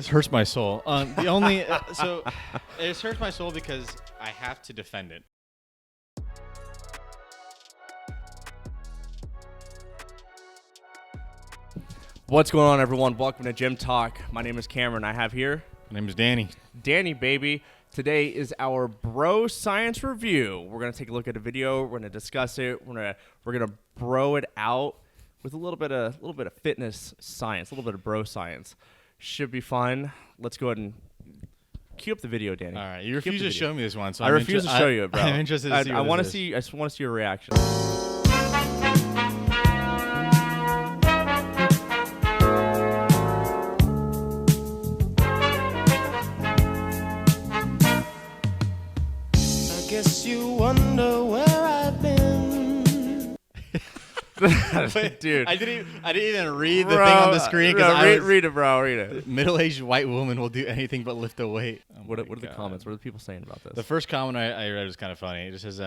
This hurts my soul. The only so it hurts my soul because I have to defend it. What's going on, everyone? Welcome to Gym Talk. My name is Cameron. I have here My name is Danny. Danny, baby. Today is our Broscience review. We're gonna take a look at a video. We're gonna discuss it. We're gonna bro it out with a little bit of fitness science, a little bit of bro science. Should be fun. Let's go ahead and cue up the video, Danny. All right, you refuse to show me this one, so I refuse to show you it, bro. I'm interested to see. I want to see. I just want to see your reaction. Guess you wonder where I've been. Dude, I didn't even read the thing on the screen because read it, bro. Read it. Middle-aged white woman will do anything but lift a weight. What are the comments? What are the people saying about this? The first comment I read was kind of funny. It just says,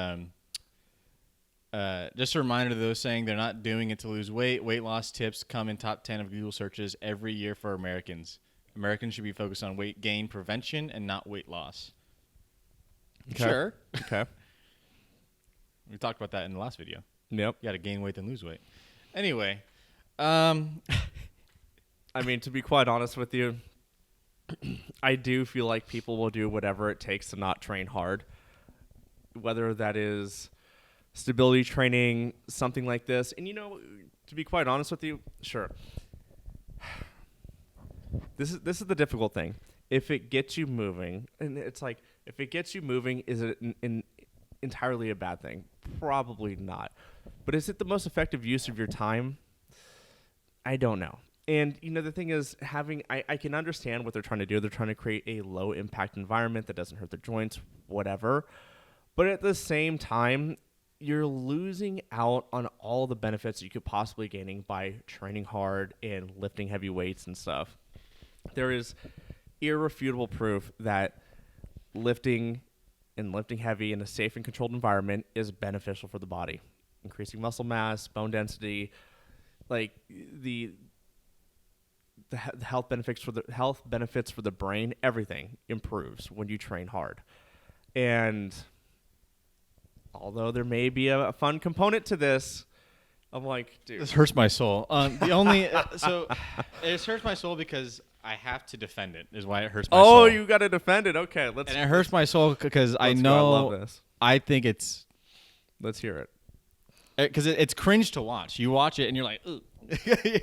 just a reminder to those saying they're not doing it to lose weight. Weight loss tips come in top 10 of Google searches every year for Americans. Americans should be focused on weight gain prevention and not weight loss. Okay. Sure. Okay. We talked about that in the last video. Yep. You got to gain weight then lose weight. Anyway, I mean, to be quite honest with you, I do feel like people will do whatever it takes to not train hard, whether that is stability training, something like this. And, you know, to be quite honest with you, sure. This is the difficult thing. If it gets you moving, and it's like, if it gets you moving, is it entirely a bad thing? Probably not. But is it the most effective use of your time? I don't know. And, you know, the thing is, I can understand what they're trying to do. They're trying to create a low-impact environment that doesn't hurt the joints, whatever. But at the same time, you're losing out on all the benefits you could possibly gaining by training hard and lifting heavy weights and stuff. There is irrefutable proof that lifting heavy in a safe and controlled environment is beneficial for the body. Increasing muscle mass, bone density, like the health benefits for the brain, everything improves when you train hard. And although there may be a fun component to this, I'm like, dude, this hurts my soul. The only so it hurts my soul because I have to defend it. Is why it hurts my soul. Oh, you got to defend it. Okay, and it hurts my soul because I know. I love this. I think it's. Let's hear it. Because it's cringe to watch. You watch it and you're like, ugh.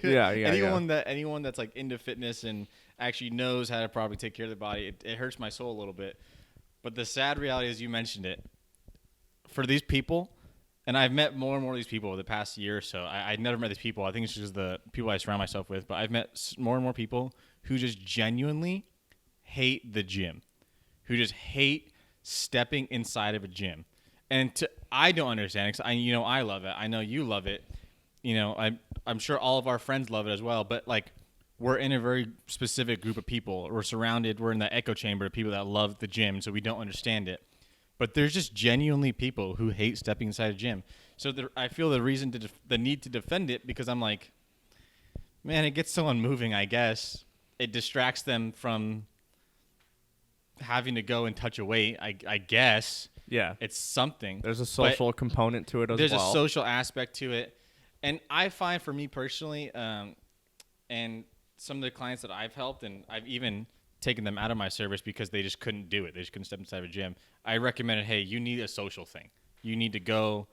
Yeah. Anyone that's like into fitness and actually knows how to properly take care of their body, it hurts my soul a little bit. But the sad reality is, you mentioned it. For these people, and I've met more and more of these people over the past year or so. I never met these people. I think it's just the people I surround myself with. But I've met more and more people who just genuinely hate the gym, who just hate stepping inside of a gym. And I don't understand it, 'cause I love it. I know you love it. You know, I'm sure all of our friends love it as well. But like, we're in a very specific group of people. We're in the echo chamber of people that love the gym, so we don't understand it. But there's just genuinely people who hate stepping inside a gym. So I feel the need to defend it, because I'm like, man, it gets someone moving, I guess. It distracts them from having to go and touch a weight, I guess. Yeah. It's something. There's a social component to it as well. There's a social aspect to it. And I find, for me personally, and some of the clients that I've helped, and I've even taken them out of my service because they just couldn't do it. They just couldn't step inside a gym. I recommended, hey, you need a social thing. You need to go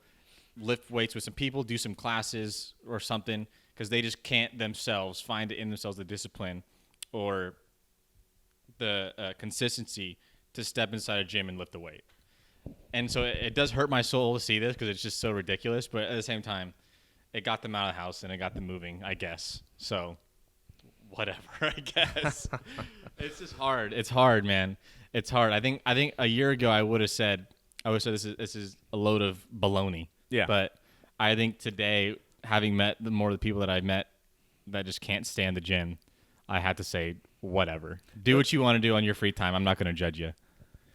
lift weights with some people, do some classes or something, because they just can't themselves find it in themselves the discipline or the consistency to step inside a gym and lift the weight. And so it does hurt my soul to see this, because it's just so ridiculous. But at the same time, it got them out of the house and it got them moving, I guess. So whatever, I guess. It's just hard. It's hard, man. It's hard. I think a year ago I would have said this is a load of baloney. Yeah. But I think today, having met more of the people that I've met that just can't stand the gym, I had to say, whatever. Do what you want to do on your free time. I'm not going to judge you.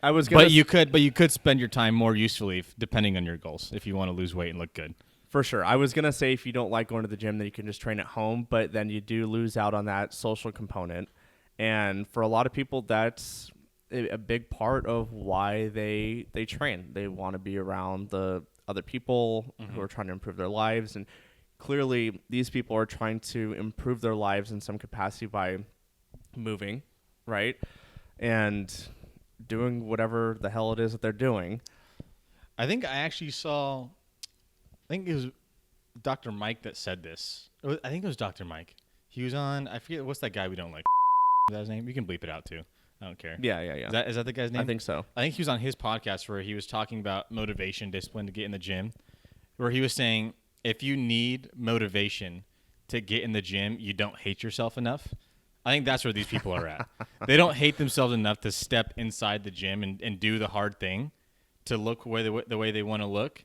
But you could spend your time more usefully depending on your goals, if you want to lose weight and look good. For sure. I was going to say, if you don't like going to the gym, then you can just train at home, but then you do lose out on that social component. And for a lot of people, that's a big part of why they train. They want to be around the other people who are trying to improve their lives. And clearly, these people are trying to improve their lives in some capacity by moving, right? And doing whatever the hell it is that they're doing. I think I actually saw, I think it was Dr. Mike that said this. I think it was Dr. Mike. He was on, I forget, what's that guy we don't like? Is that his name? You can bleep it out too. I don't care. Yeah. Is that the guy's name? I think so. I think he was on his podcast where he was talking about motivation, discipline to get in the gym, where he was saying if you need motivation to get in the gym, you don't hate yourself enough. I think that's where these people are at. They don't hate themselves enough to step inside the gym and do the hard thing to look the way they want to look,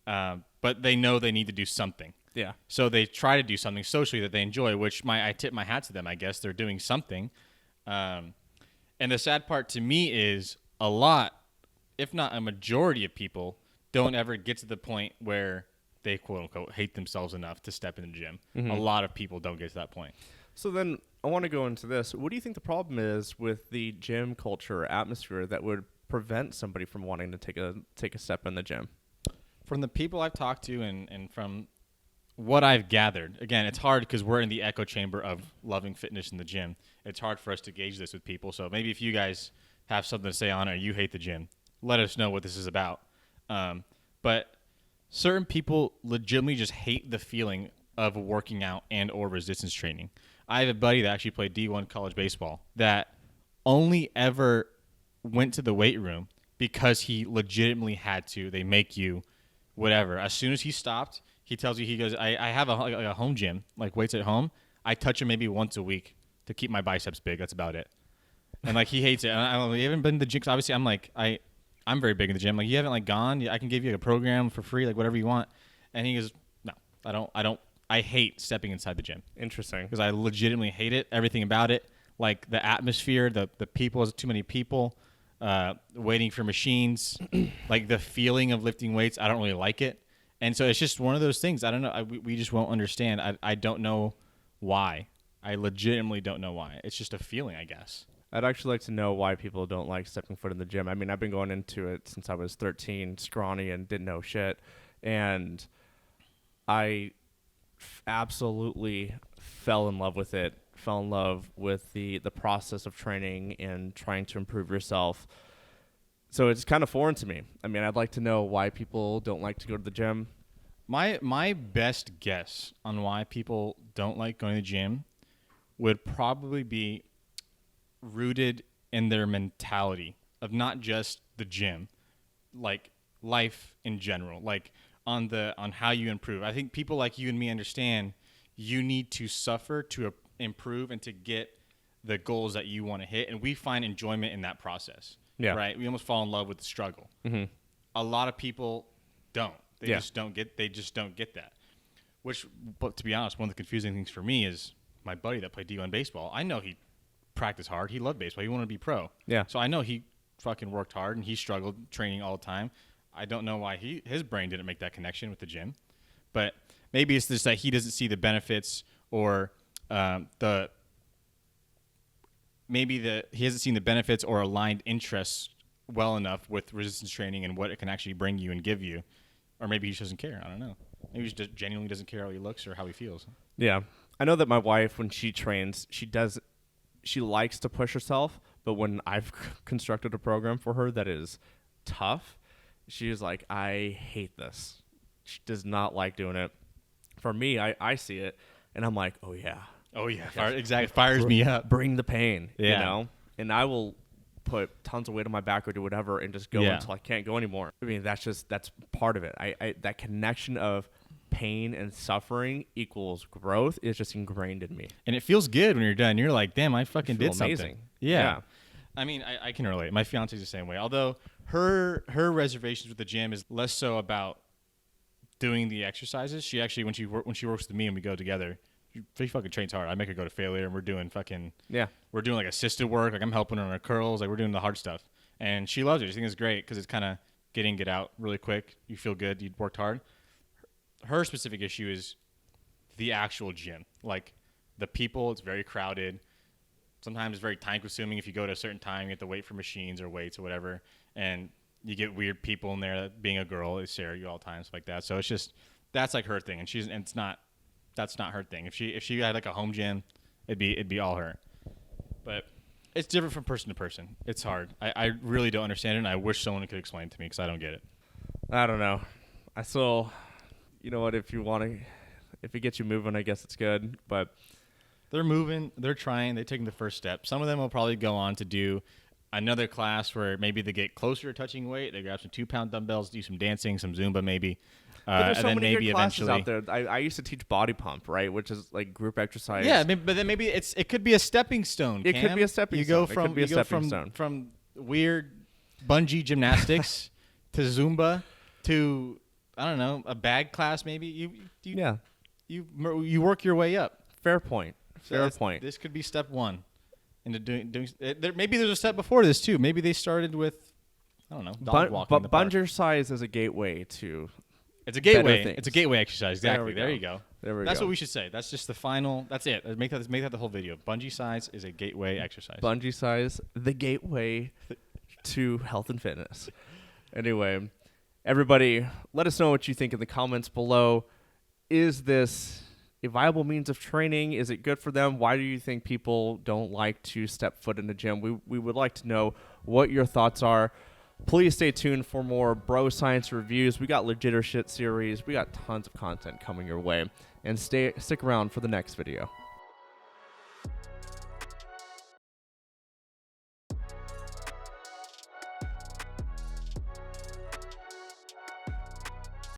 but they know they need to do something. Yeah. So they try to do something socially that they enjoy, which I tip my hat to them. I guess they're doing something. And the sad part to me is a lot, if not a majority of people, don't ever get to the point where they quote unquote hate themselves enough to step in the gym. A lot of people don't get to that point. So then I want to go into this. What do you think the problem is with the gym culture or atmosphere that would prevent somebody from wanting to take a step in the gym? From the people I've talked to and from what I've gathered, again, it's hard because we're in the echo chamber of loving fitness in the gym. It's hard for us to gauge this with people. So maybe if you guys have something to say on it or you hate the gym, let us know what this is about. But certain people legitimately just hate the feeling of working out and or resistance training. I have a buddy that actually played D1 college baseball that only ever went to the weight room because he legitimately had to. They make you whatever. As soon as he stopped, he tells you, he goes, I have a home gym, like weights at home. I touch them maybe once a week to keep my biceps big. That's about it. And like he hates it. And I don't know, you haven't been to the gym. Obviously, I'm very big in the gym. Like you haven't like gone. I can give you a program for free, like whatever you want. And he goes, no, I don't. I hate stepping inside the gym. Interesting. Because I legitimately hate it. Everything about it, like the atmosphere, the people, too many people, waiting for machines, like the feeling of lifting weights. I don't really like it. And so it's just one of those things. I don't know. We just won't understand. I don't know why. I legitimately don't know why. It's just a feeling, I guess. I'd actually like to know why people don't like stepping foot in the gym. I mean, I've been going into it since I was 13, scrawny and didn't know shit. And I absolutely fell in love with it, fell in love with the process of training and trying to improve yourself. So it's kind of foreign to me. I mean, I'd like to know why people don't like to go to the gym. My best guess on why people don't like going to the gym would probably be rooted in their mentality of not just the gym, like life in general, like on how you improve. I think people like you and me understand you need to suffer to improve and to get the goals that you want to hit, and we find enjoyment in that process. Yeah. Right. We almost fall in love with the struggle. Mm-hmm. A lot of people don't. They just don't get that. Which, but to be honest, one of the confusing things for me is my buddy that played D1 baseball. I know he practiced hard. He loved baseball. He wanted to be pro. Yeah. So I know he fucking worked hard and he struggled training all the time. I don't know why his brain didn't make that connection with the gym, but maybe it's just that he doesn't see the benefits or he hasn't seen the benefits or aligned interests well enough with resistance training and what it can actually bring you and give you. Or maybe he just doesn't care. I don't know. Maybe he just genuinely doesn't care how he looks or how he feels. Yeah. I know that my wife, when she trains, she likes to push herself, but when I've constructed a program for her that is tough, she is like, I hate this. She does not like doing it. For me, I see it, and I'm like, oh, yeah. Oh, yeah. Exactly. Fires me up. Bring the pain, Yeah. you know? And I will put tons of weight on my back or do whatever and just go until I can't go anymore. I mean, that's part of it. I that connection of pain and suffering equals growth is just ingrained in me. And it feels good when you're done. You're like, damn, I fucking did something. Amazing. Yeah. I mean, I can relate. My fiance's the same way. Although her reservations with the gym is less so about doing the exercises. She actually, when she works with me and we go together, she fucking trains hard. I make her go to failure, and we're doing we're doing like assisted work. Like I'm helping her on her curls. Like we're doing the hard stuff, and she loves it. She thinks it's great because it's kind of get out really quick. You feel good. You worked hard. Her specific issue is the actual gym, like the people. It's very crowded. sometimes it's very time consuming. If you go to a certain time, you have to wait for machines or weights or whatever, and you get weird people in there. That being a girl, they stare at you all the time, stuff like that. So it's just that's like her thing, and that's not her thing. If she had like a home gym, it'd be all her. But it's different from person to person. It's hard. I really don't understand it, and I wish someone could explain it to me because I don't get it. I don't know. I still, you know what? If it gets you moving, I guess it's good. But They're moving. They're trying. They're taking the first step. Some of them will probably go on to do another class where maybe they get closer to touching weight. They grab some 2-pound dumbbells, do some dancing, some Zumba maybe. but there's so and then many maybe good classes eventually. out there. I used to teach body pump, right, which is like group exercise. Yeah, but then maybe it could be a stepping stone. It could Cam. be a stepping You go stone. It from could be a you go stepping from stone. from weird bungee gymnastics to Zumba to I don't know, a bag class maybe. Yeah. You work your way up. Fair point. Fair point. This could be step one into doing. Maybe there's a step before this too. Maybe they started with I don't know, dog walking. in the park. Bunjercise is a gateway to. It's a gateway. better things. It's a gateway exercise. Exactly. There we There go. you go. There we That's go. what we should say. That's just the final. That's it. Make that the whole video. Bunjercise is a gateway exercise. Bunjercise, the gateway to health and fitness. Anyway, everybody, let us know what you think in the comments below. Is this a viable means of training? Is it good for them? Why do you think people don't like to step foot in the gym? We would like to know what your thoughts are. Please stay tuned for more Broscience reviews. We got legit or shit series. We got tons of content coming your way. And stick around for the next video.